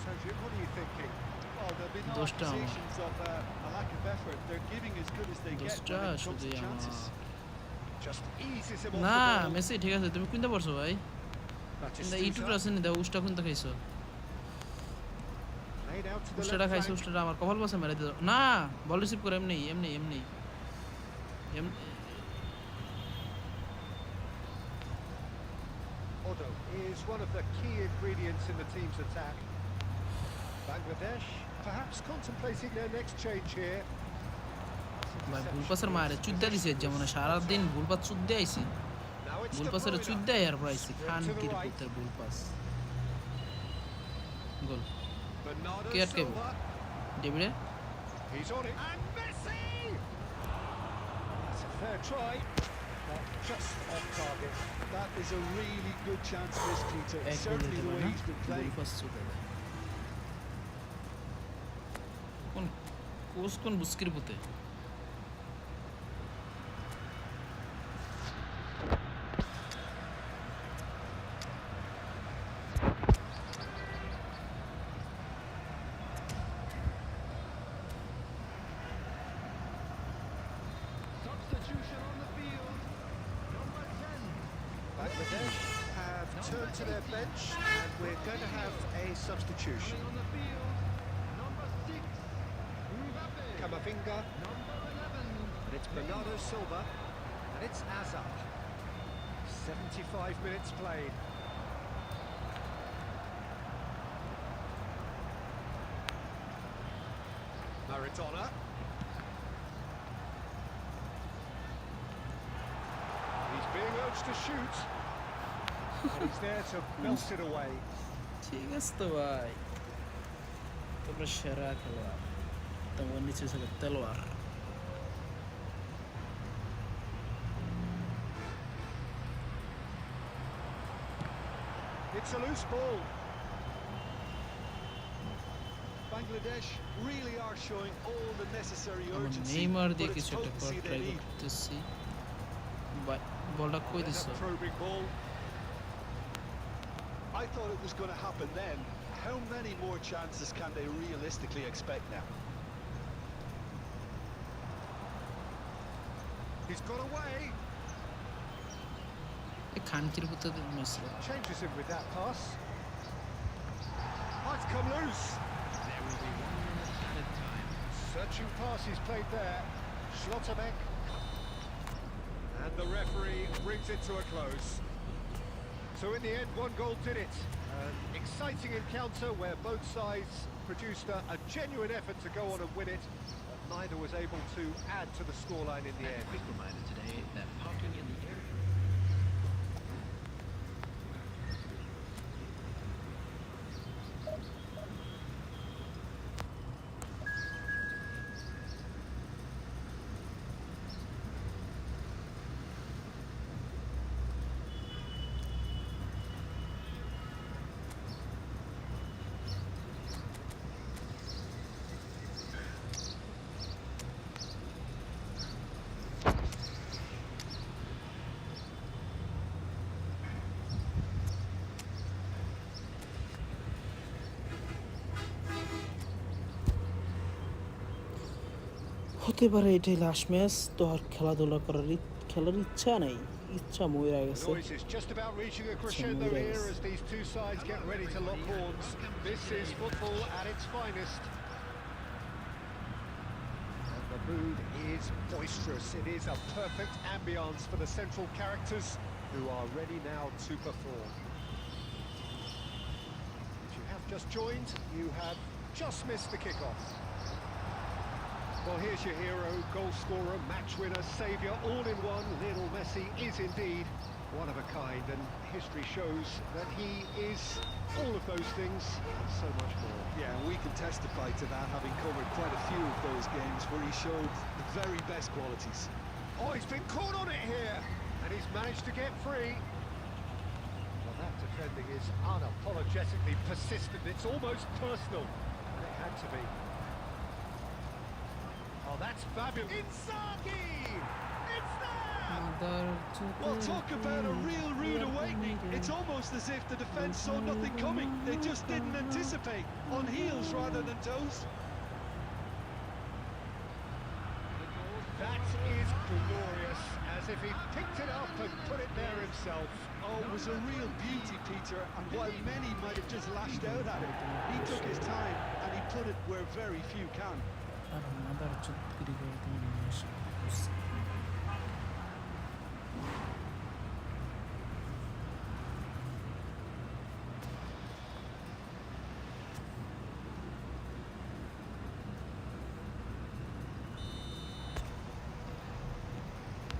So, Jim, what are you thinking? Well, there'll be no Dosta ama. accusations of a lack of effort. They're giving as good as they get Dosta when it comes শুধু to আমার chances. Just eases him off না the ball. Messi ঠিক আছে তুমি কিনতে পারছো ভাই That is কিন্তু Sousa, ইটুটা আছে নি দাও উষ্টা কোনটা খাইছো laid out to the উষ্টাটা left খাইছো flank. উষ্টাটা আমার কপাল পাশে মেরে দিও না বল রিসিভ করে এমনি এমনি এমনি Odo is one of the key ingredients in the team's attack. Bangladesh perhaps contemplating their next change here. ভাই ভুল পাসের মারে চুদ্দা দিছে যেমন সারাদিন ভুল পাস চুদ্দা আইছি Now it's ভুল De পাসের Bruyne. চুদ্দা আর পাইছি খান কির পুত্রের ভুল pass goal Bernardo Get him. Silva. ডেভিডে He's on it. And Messi! That's a fair try, but just off target. That is a really good chance for this, Peter. এক গোল Certainly দিতে the পারে way না he's been ভুল playing. Pass চুদ্দা কোন coach কোন বুস্কির পুতে Substitution on the field. Number 10. Bangladesh have turned to their bench, and we're going to have a substitution. Coming on the field. Number 6. Mbappe. Camavinga, Number 11. and it's Bernardo Silva, and it's Azar. 75 minutes played. Maradona. He's being urged to shoot, and he's there to belt it away. ঠিক আছে তো ভাই তোমরা সেরা খেলোয়াড় তোমার নিচে থাকে তেলোয়ার It's a loose ball. Bangladesh really are showing all the necessary আমার urgency, নেইমার দিয়ে but it's কিছু একটা potency করার they ট্রাই need. করতেছি বলটা কই There's দিছো a probing ball. I thought it was going to happen then. How many more chances can they realistically expect now? He's got away. এই খানকির পুতে Messi Changes him with that pass. Might come loose. There will be 1 minute at a time. Searching pass he's played there. Schlotterbeck. And the referee brings it to a close. So in the end, one goal did it. An exciting encounter where both sides produced a genuine effort to go on and win it, but neither was able to add to the scoreline in the And end. a quick reminder today that parking in the area. হতে পারে এটাই last match, তো আর খেলাধুলা খেলার ইচ্ছা নেই, ইচ্ছা মরে The গেছে। noise is just about reaching a crescendo here as these two sides get ready to lock horns. This is football at its finest. And the mood is boisterous. It is a perfect ambience for the central characters who are ready now to perform. If you have just joined, you have just missed the kickoff. Well, here's your hero, goal scorer, match winner, saviour, all in one. Lionel Messi is indeed one of a kind, and history shows that he is all of those things and so much more. Yeah, and we can testify to that, having covered quite a few of those games where he showed the very best qualities. Oh, he's been caught on it here, and he's managed to get free. Well, that defending is unapologetically persistent. It's almost personal, and it had to be. Oh, that's fabulous. Inzaghi! It's there! Well, talk about a real rude awakening. It's almost as if the defence saw nothing coming. They just didn't anticipate. On heels rather than toes. That is glorious, as if he picked it up and put it there himself. Oh, it was a real beauty, Peter, and while many might have just lashed out at it, he took his time and he put it where very few can.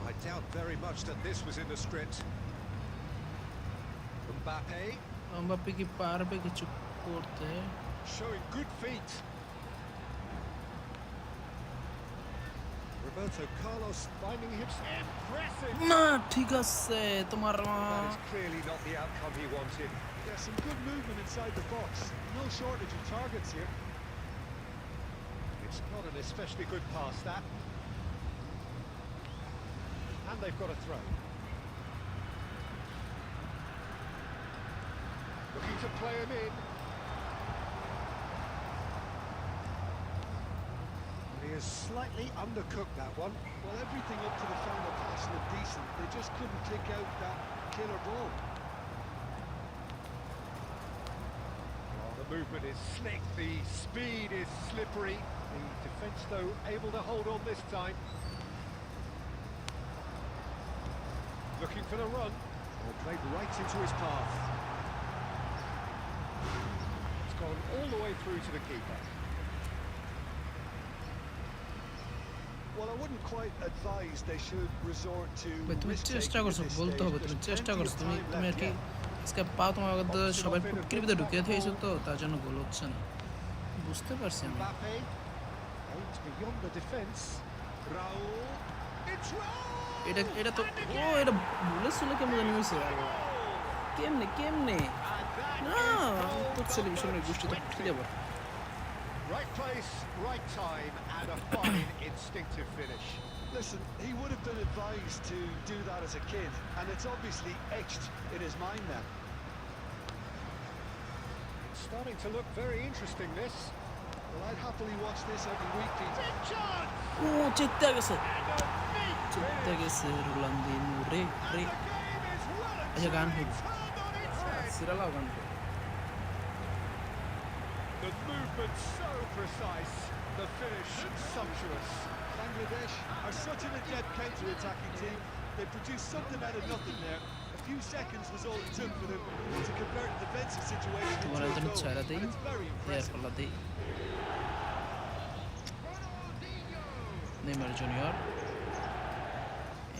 I doubt very much that this was in the script. Mbappe Mbappe কি পারবে কিছু করতে? showing good feet. Roberto Carlos finding himself impressive. না ঠিক আছে তোমার That is clearly not the outcome he wanted. Yeah, some good movement inside the box. No shortage of targets here. It's not an especially good pass, that. And they've got a throw. Looking to play him in. He has slightly undercooked that one. Well, everything up to the final pass looked decent. They just couldn't kick out that killer ball. Oh, the movement is slick, the speed is slippery. The defence, though, able to hold on this time. Looking for the run. Oh, played right into his path. It's gone all the way through to the keeper. Well, I wouldn't quite advise they should resort to তুমি চেষ্টা risk-taking করছো, at this বলতে stage. হবে তুমি There's চেষ্টা plenty করছো, of তুমি time তুমি আর left কি yet. আজকে পা তোমার মধ্যে সবাই ফুটকির ভিতরে ঢুকিয়ে দিয়েছো, তো তার জন্য গোল হচ্ছে না, বুঝতে পারছি আমি। Mbappe aims beyond the defence. Raul. It's Raul! এটা এটা তো ও এটা বলেছিল কেমন জানি হয়েছে, কেমনে And that না is তো goal টেলিভিশনের number গোষ্ঠী তো 20. কি দেবো। Right place, right time, and a fine instinctive finish. Listen, he would have been advised to do that as a kid, and it's obviously etched in his mind now. It's starting to look very interesting, this. Well, I'd happily watch this every week, Peter. Big chance! ও চেতে গেছে, And a big চেতে finish! গেছে Ronaldinho রে And রে। the game is well and আচ্ছা গান truly হোক, turned on its head. সিরালাও গান হোক। The movement so precise, the finish sumptuous. Bangladesh are such an adept counter-attacking team. They produced something out of nothing there. A few seconds was all it took for them to convert a defensive situation তোমার into a একজন goal. ছাড়া দেই And it's very player impressive. পাল্লা দেই Neymar junior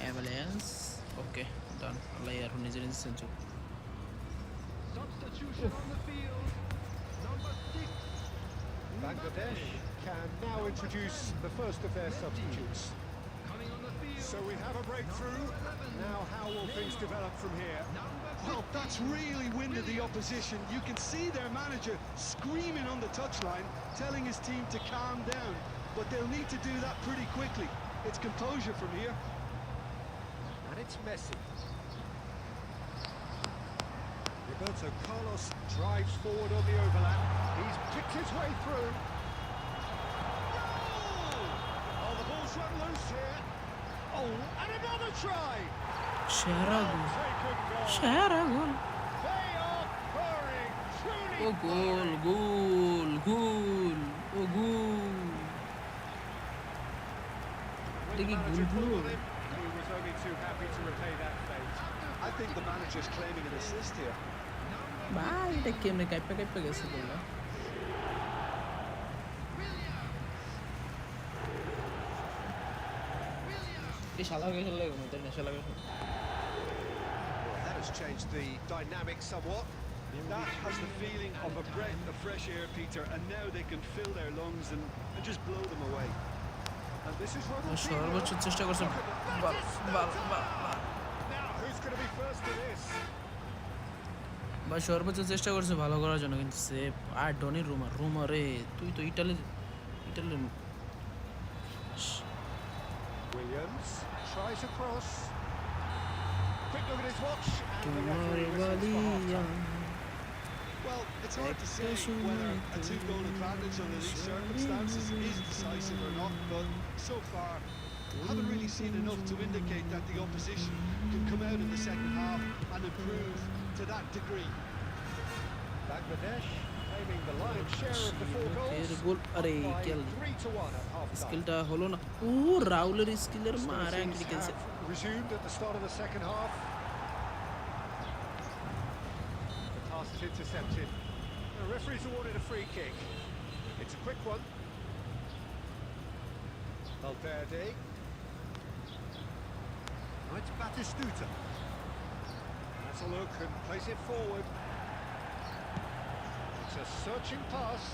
ambulance ওকে ডান আল্লাহ ইয়ার নিজের century Substitution on the field. Number 6. Bangladesh can now introduce the first of their substitutes. Coming on the field. So we have a breakthrough. Now how will things develop from here? Well, that's really winded the opposition. You can see their manager screaming on the touchline, telling his team to calm down. But they'll need to do that pretty quickly. It's composure from here. And it's Messi. Roberto Carlos drives forward on the overlap. He's picked his way through. Oh, the ball's run loose here. Oh, and another try. সেরা গোল Taken goal. সেরা গোল They are purring. Truly O goal goal goal O goal When Diggy the manager goal. pulled on him, he was only too happy to repay that fate. I think the manager's claiming an assist here. ভাই এটা কেমনে কাইপা কাইপা গেছে বললা এই শালা গেছে লাগে মতে না শালা গেছে Well, that has changed the dynamic somewhat. That has the feeling of a breath of fresh air, Peter, and now they can fill their lungs and just blow them away. And this is Ronaldinho. সর্বোচ্চ চেষ্টা করছে বাল বাল বাল Now, who's going to be first to this? ভাই সর্বোচ্চ চেষ্টা করছে ভালো করার জন্য কিন্তু সেভ আর ডনি রুমার রে তুই তো ইটালির Williams tries across. Quick look at his watch. And the তোমার referee whistles for Balia half-time. Well, it's hard to say whether a two-goal advantage under these circumstances is decisive or not, but so far, haven't really seen enough to indicate that the opposition can come out in the second half and improve to that degree. Bangladesh claiming the lion's share of the 4 goals. গোল আরে By cane 3-1 at half-time. স্কিলটা হলো না ও রাউলের স্কিলের মারা Hostilities একটি গেছে have resumed at the start of the second half. The pass is intercepted. The referee's awarded a free kick. It's a quick one. Valverde. Now it's Batistuta. That's a look and plays it forward. It's a searching pass.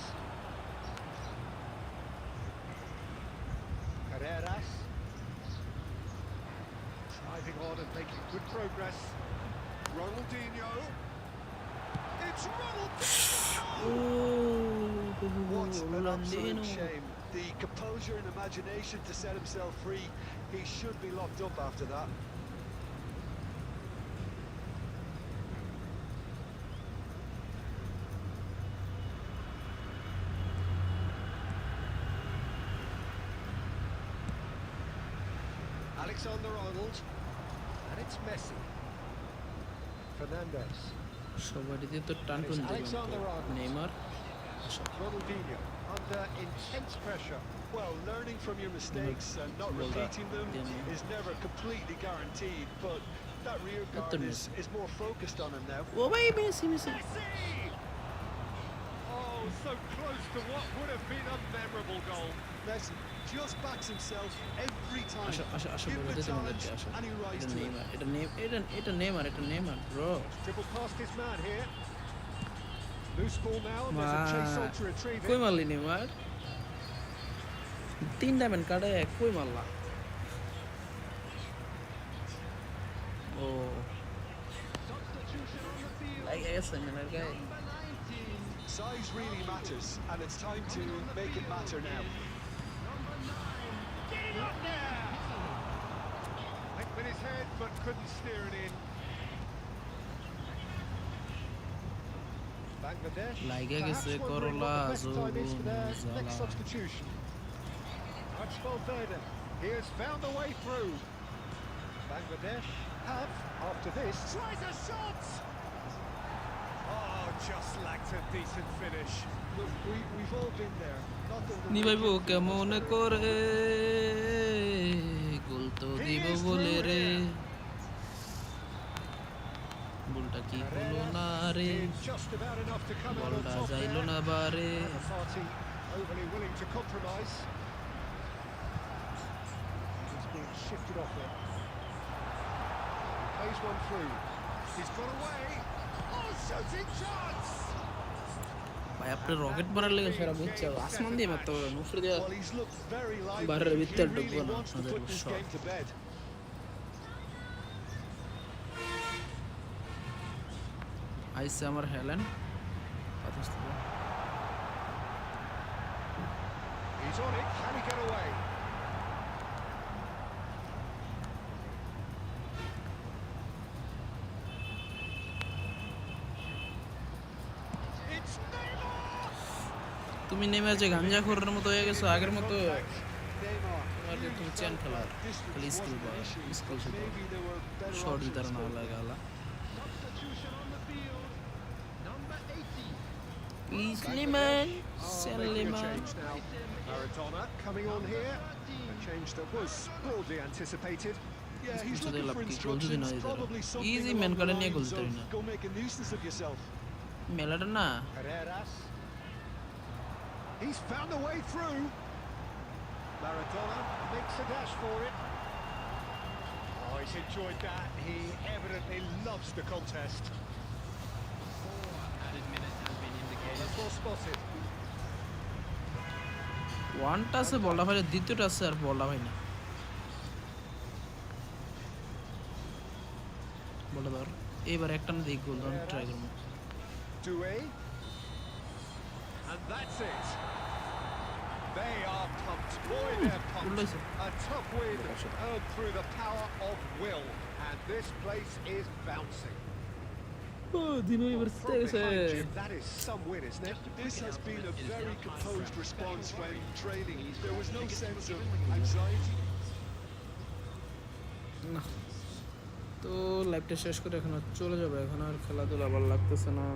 Carreras. Driving on and making good progress. Ronaldinho. It's Ronaldinho! What an absolute Ronaldinho shame. The composure and imagination to set himself free. He should be locked up after that. Alexander-Arnold. And it's Messi. Fernandes. সবাইতে তো টান টুন Neymar Ronaldinho under intense pressure. Well, learning from your mistakes and not Well, repeating them yeah. is never completely guaranteed, but that rear guard is more focused on him now. ও ভাই Messi Messi Messi! Oh, so close to what would have been a memorable goal. Messi just backs himself every time. Asha Asha Asha Give বলতে the challenge তোমাদেরকে আশা and he rises এটা to it. Neymar এটা Neymar bro Dribble past his man here. Loose ball now. There's a chase on to retrieve কই it. মারলি Neymar তিনটা man কাটে কই মারলা ও Substitution on the field. লাগে গেছে ম্যানের গায়ে Number 19. Size really matters, and it's time to make it matter now. Number 9. Get it up there! Went with his head, but couldn't steer it in. Bangladesh. Like perhaps gese wondering Korola, what the best time is for their Zobun, next Zala. substitution. That's Valverde. He has found a way through. Bangladesh have, after this, tries a shot! Oh, just lacked a decent finish. Look, we've all been there. Not that নি ভাইবো কেমন করে গোল তো দিব বলে রে বারে did just about enough to come out on বলটা top যাইলো there. না বারে And the party overly willing to compromise. He's being shifted off it. Plays one through. He's got away. Oh, shooting chance! ভাই আপনি rocket মারার লেগে সেরা বুঝছে আসমান দিয়ে মারতে পারবেন উপরে দিয়ে Well, he's looked very বারের lively. He ভিতরে really ঢুকবো না wants to আপনাদের put this shot game to bed. আইসে আমার হেলেন পাথর থেকে He's on it. Can he get away? It's Neymar! তুমি নেমে আছে গাঞ্জা খোরের মতো হয়ে গেছো আগের মতো Neymar. তোমার যে তুমি চেন খেলার খালি স্কিল বা স্কিল শুধু Maybe there were better short options, দিতে না but লাগে আলা Substitution on the field. Number 80. Easily man Making a সেলিমান change now. Maradona coming on here. A change that was broadly anticipated. yeah, he's Mucho de looking la for pick, goal যদি না instructions. দিতে পারো। Probably something Easy along man the করে নিয়ে goal lines দিতে of, পারি না। go make a nuisance of yourself. মেলাটা না Carreras. He's found a way through. Maradona makes a dash for it. Oh, he's enjoyed that. He evidently loves the contest. 4 added minutes has been indicated. That's well spotted. ওয়ানটা আছে বলটা ভাই দ্বিতীয়টা আছে আর বলটা ভাই না বলটা ধর এবার একটা না দিই গোল ধর ট্রাই করবো Doué. And that's it. They are pumped. Boy, they're pumped. Ullasa. A tough win earned through the power of will. And this place is bouncing. দিনো এবার From behind Jim, that is some win, isn't it? This has been a very composed response when trailing. There was no sense of anxiety. না তো লাইভটা শেষ করে এখন আর চলে যাবে এখন আর খেলাধুলা ভালো লাগতেছে না